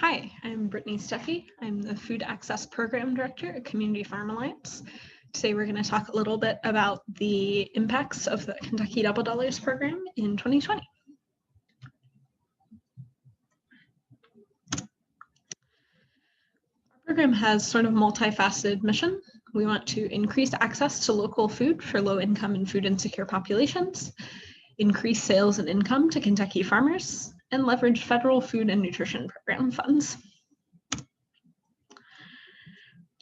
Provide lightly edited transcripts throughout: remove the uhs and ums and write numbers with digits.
Hi, I'm Brittany Steffi. I'm the Food Access Program Director at Community Farm Alliance. Today we're going to talk a little bit about the impacts of the Kentucky Double Dollars program in 2020. Our program has sort of multifaceted mission. We want to increase access to local food for low-income and food-insecure populations, increase sales and income to Kentucky farmers, and leverage federal food and nutrition program funds.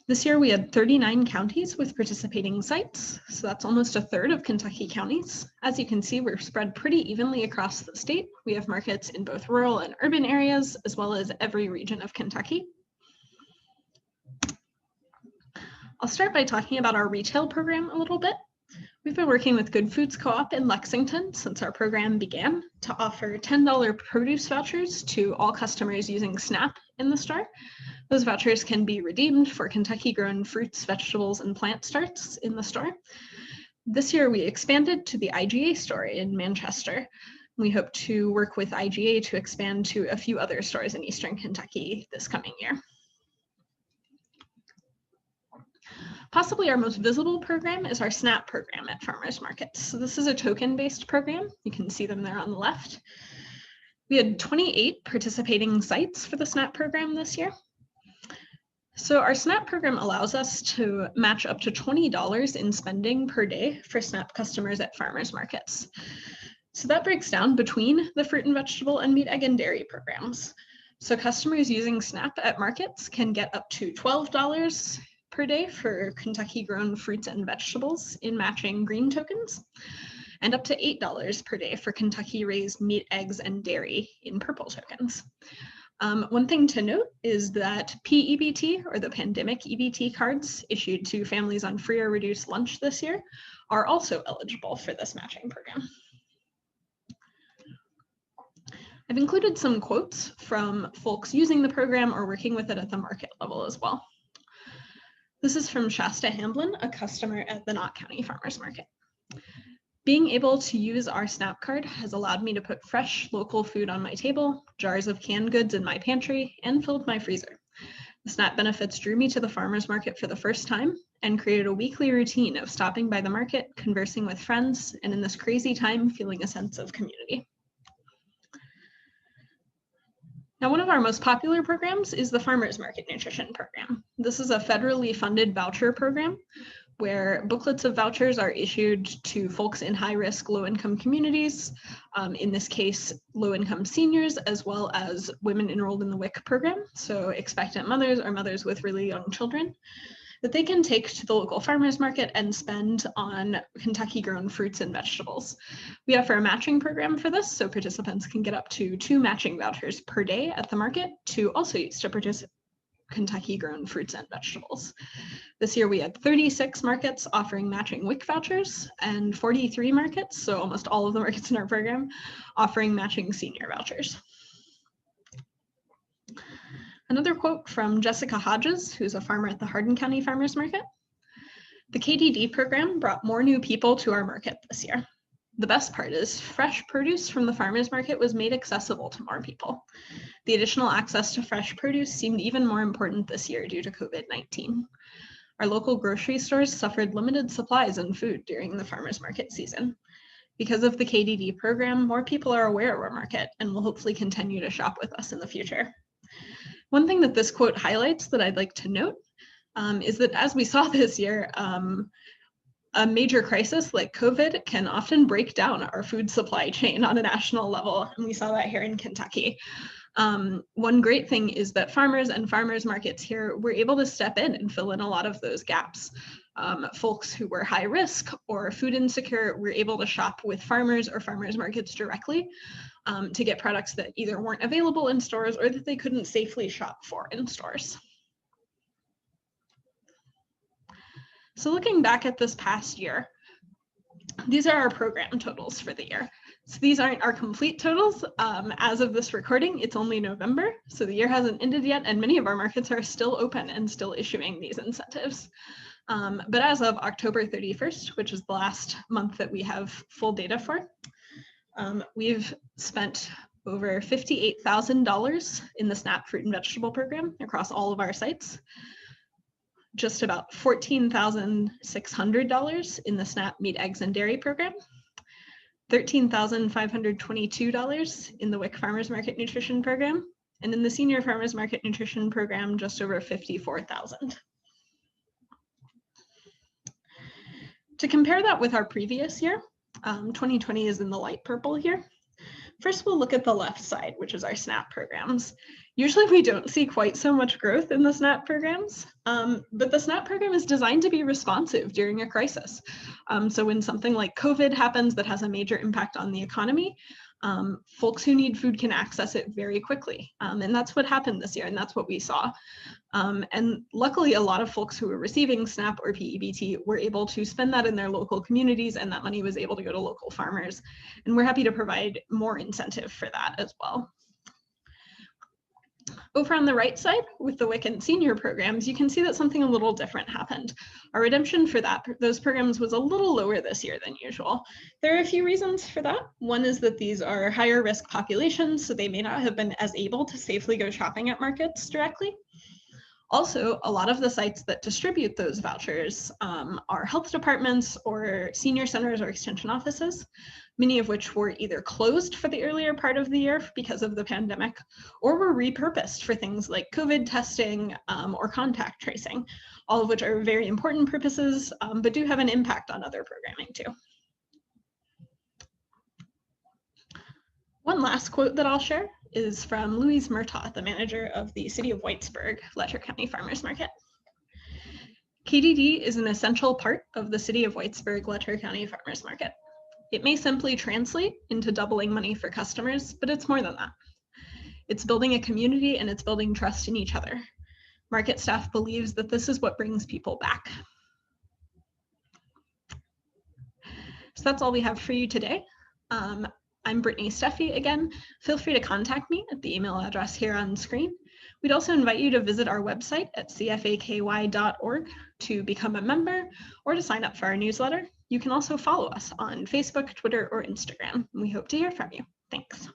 This year we had 39 counties with participating sites, so that's almost a third of Kentucky counties. As you can see, we're spread pretty evenly across the state. We have markets in both rural and urban areas, as well as every region of Kentucky. I'll start by talking about our retail program a little bit. We've been working with Good Foods Co-op in Lexington since our program began to offer $10 produce vouchers to all customers using SNAP in the store. Those vouchers can be redeemed for Kentucky-grown fruits, vegetables, and plant starts in the store. This year, we expanded to the IGA store in Manchester. We hope to work with IGA to expand to a few other stores in Eastern Kentucky this coming year. Possibly our most visible program is our SNAP program at farmers markets. So this is a token-based program. You can see them there on the left. We had 28 participating sites for the SNAP program this year. So our SNAP program allows us to match up to $20 in spending per day for SNAP customers at farmers markets. So that breaks down between the fruit and vegetable and meat, egg, and dairy programs. So customers using SNAP at markets can get up to $12 per day for Kentucky-grown fruits and vegetables in matching green tokens, and up to $8 per day for Kentucky-raised meat, eggs, and dairy in purple tokens. One thing to note is that P-EBT, or the pandemic EBT cards issued to families on free or reduced lunch this year, are also eligible for this matching program. I've included some quotes from folks using the program or working with it at the market level as well. This is from Shasta Hamblin, a customer at the Knott County Farmers Market. Being able to use our SNAP card has allowed me to put fresh local food on my table, jars of canned goods in my pantry, and filled my freezer. The SNAP benefits drew me to the farmers market for the first time and created a weekly routine of stopping by the market, conversing with friends, and in this crazy time, feeling a sense of community. Now, one of our most popular programs is the Farmers Market Nutrition Program. This is a federally funded voucher program where booklets of vouchers are issued to folks in high-risk, low-income communities, in this case, low-income seniors, as well as women enrolled in the WIC program, so expectant mothers or mothers with really young children, that they can take to the local farmers market and spend on Kentucky-grown fruits and vegetables. We offer a matching program for this, so participants can get up to 2 matching vouchers per day at the market to also use to purchase Kentucky-grown fruits and vegetables. This year we had 36 markets offering matching WIC vouchers and 43 markets, so almost all of the markets in our program, offering matching senior vouchers. Another quote from Jessica Hodges, who's a farmer at the Hardin County Farmers Market. The KDD program brought more new people to our market this year. The best part is fresh produce from the farmers market was made accessible to more people. The additional access to fresh produce seemed even more important this year due to COVID-19. Our local grocery stores suffered limited supplies and food during the farmers market season. Because of the KDD program, more people are aware of our market and will hopefully continue to shop with us in the future. One thing that this quote highlights that I'd like to note is that as we saw this year, a major crisis like COVID can often break down our food supply chain on a national level, and we saw that here in Kentucky. One great thing is that farmers and farmers markets here were able to step in and fill in a lot of those gaps. Folks who were high risk or food insecure were able to shop with farmers or farmers markets directly to get products that either weren't available in stores or that they couldn't safely shop for in stores. So looking back at this past year, these are our program totals for the year. So these aren't our complete totals. As of this recording, it's only November, so the year hasn't ended yet, and many of our markets are still open and still issuing these incentives. But as of October 31st, which is the last month that we have full data for, we've spent over $58,000 in the SNAP fruit and vegetable program across all of our sites, just about $14,600 in the SNAP meat, eggs, and dairy program, $13,522 in the WIC Farmers Market Nutrition Program, and in the Senior Farmers Market Nutrition Program, just over $54,000. To compare that with our previous year, 2020 is in the light purple here. First, we'll look at the left side, which is our SNAP programs. Usually we don't see quite so much growth in the SNAP programs, but the SNAP program is designed to be responsive during a crisis. So when something like COVID happens that has a major impact on the economy, folks who need food can access it very quickly. And that's what happened this year, and that's what we saw. And luckily, a lot of folks who were receiving SNAP or P-EBT were able to spend that in their local communities, and that money was able to go to local farmers. And we're happy to provide more incentive for that as well. Over on the right side, with the WIC and senior programs, you can see that something a little different happened. Our redemption for those programs was a little lower this year than usual. There are a few reasons for that. One is that these are higher risk populations, so they may not have been as able to safely go shopping at markets directly. Also, a lot of the sites that distribute those vouchers are health departments or senior centers or extension offices, many of which were either closed for the earlier part of the year because of the pandemic, or were repurposed for things like COVID testing or contact tracing, all of which are very important purposes, but do have an impact on other programming too. One last quote that I'll share is from Louise Murtaugh, the manager of the City of Whitesburg Letcher County Farmers Market. KDD is an essential part of the City of Whitesburg Letcher County Farmers Market. It may simply translate into doubling money for customers, but it's more than that. It's building a community and it's building trust in each other. Market staff believes that this is what brings people back. So that's all we have for you today. I'm Brittany Steffi again. Feel free to contact me at the email address here on screen. We'd also invite you to visit our website at cfaky.org to become a member or to sign up for our newsletter. You can also follow us on Facebook, Twitter, or Instagram. We hope to hear from you. Thanks.